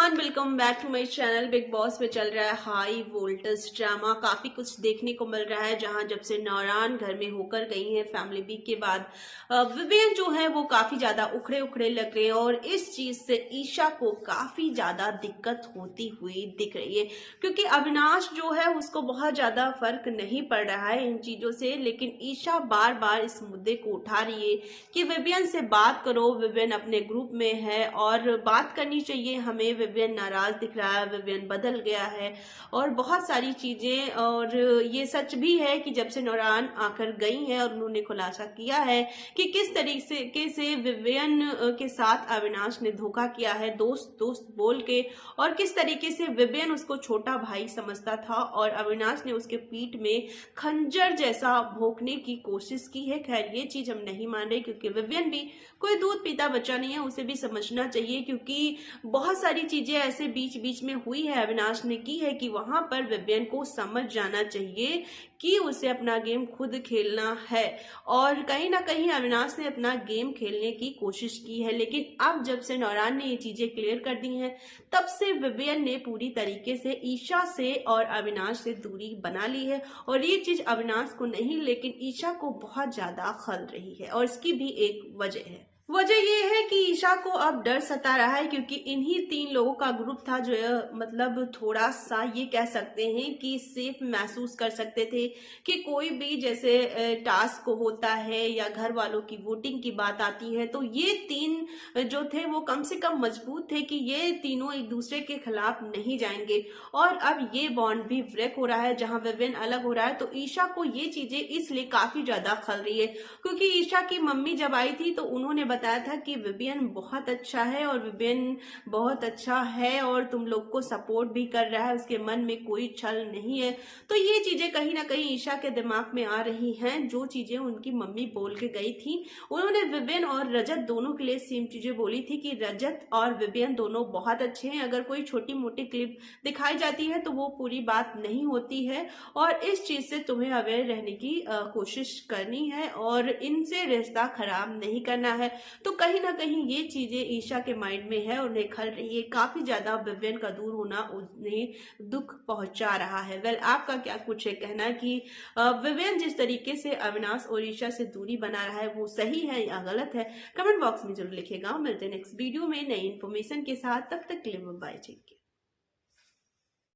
Everyone, welcome back to my channel. Bigg Boss में चल रहा है हाई वोल्टेज ड्रामा। काफी कुछ देखने को मिल रहा है, जहां जब से नौरान घर में होकर गई हैं फैमिली वीक के बाद विवेन जो है वो काफी ज्यादा उखड़े उखड़े लग रहे हैं और इस चीज से ईशा को काफी ज्यादा दिक्कत होती हुई दिख रही है, क्योंकि अविनाश जो है उसको बहुत ज्यादा फर्क नहीं पड़ रहा है इन चीजों से, लेकिन ईशा बार बार इस मुद्दे को उठा रही है कि विवेन से बात करो, विवेन अपने ग्रुप में है और बात करनी चाहिए हमें। विवेन नाराज दिख रहा है, विवेन बदल गया है और बहुत सारी चीजें। और ये सच भी है कि जब से नौरान आकर गई है और उन्होंने खुलासा किया है कि किस तरीके से विवेन के साथ अविनाश ने धोखा किया है दोस्त दोस्त बोल के, और किस तरीके से विवेन उसको छोटा भाई समझता था और अविनाश ने उसके पीठ में खंजर जैसा भोंकने की कोशिश की है। खैर ये चीज हम नहीं मान रहे, क्योंकि विवेन भी कोई दूध पीता बच्चा नहीं है, उसे भी समझना चाहिए, क्योंकि बहुत सारी चीजें ऐसे बीच बीच में हुई है, अविनाश ने की है, कि वहां पर विवेन को समझ जाना चाहिए कि उसे अपना गेम खुद खेलना है। और कहीं ना कहीं अविनाश ने अपना गेम खेलने की कोशिश की है, लेकिन अब जब से नौरान ने ये चीजें क्लियर कर दी हैं, तब से विवेन ने पूरी तरीके से ईशा से और अविनाश से दूरी बना ली है। और ये चीज अविनाश को नहीं लेकिन ईशा को बहुत ज्यादा खल रही है, और इसकी भी एक वजह है। वजह ये है कि ईशा को अब डर सता रहा है, क्योंकि इन्हीं 3 लोगों का ग्रुप था जो मतलब थोड़ा सा ये कह सकते हैं कि सेफ महसूस कर सकते थे कि कोई भी जैसे टास्क होता है या घर वालों की वोटिंग की बात आती है, तो ये 3 जो थे वो कम से कम मजबूत थे कि ये तीनों एक दूसरे के खिलाफ नहीं जाएंगे। और अब ये बॉन्ड भी ब्रेक हो रहा है, जहां विवेन अलग हो रहा है, तो ईशा को ये चीजें इसलिए काफी ज्यादा खल रही है। क्योंकि ईशा की मम्मी जब आई थी तो उन्होंने बताया था कि विवेन बहुत अच्छा है और विवेन बहुत अच्छा है और तुम लोग को सपोर्ट भी कर रहा है, उसके मन में कोई छल नहीं है। तो ये चीजें कहीं ना कहीं ईशा के दिमाग में आ रही हैं, जो चीजें उनकी मम्मी बोल के गई थी। उन्होंने विवेन और रजत दोनों के लिए सेम चीजें बोली थी कि रजत और विवेन दोनों बहुत अच्छे हैं, अगर कोई छोटी मोटी क्लिप दिखाई जाती है तो वो पूरी बात नहीं होती है, और इस चीज से तुम्हें अवेयर रहने की कोशिश करनी है और इनसे रिश्ता खराब नहीं करना है। तो कहीं ना कहीं ये चीजें ईशा के माइंड में है और उन्हें खल रही है। काफी ज्यादा विवेन का दूर होना उन्हें दुख पहुंचा रहा है। वेल, आपका क्या कुछ है कहना कि विवेन जिस तरीके से अविनाश और ईशा से दूरी बना रहा है वो सही है या गलत है? कमेंट बॉक्स में जरूर लिखिएगा। मिलते हैं नेक्स्ट वीडियो में नई इन्फॉर्मेशन के साथ, तब तक के लिए बाय।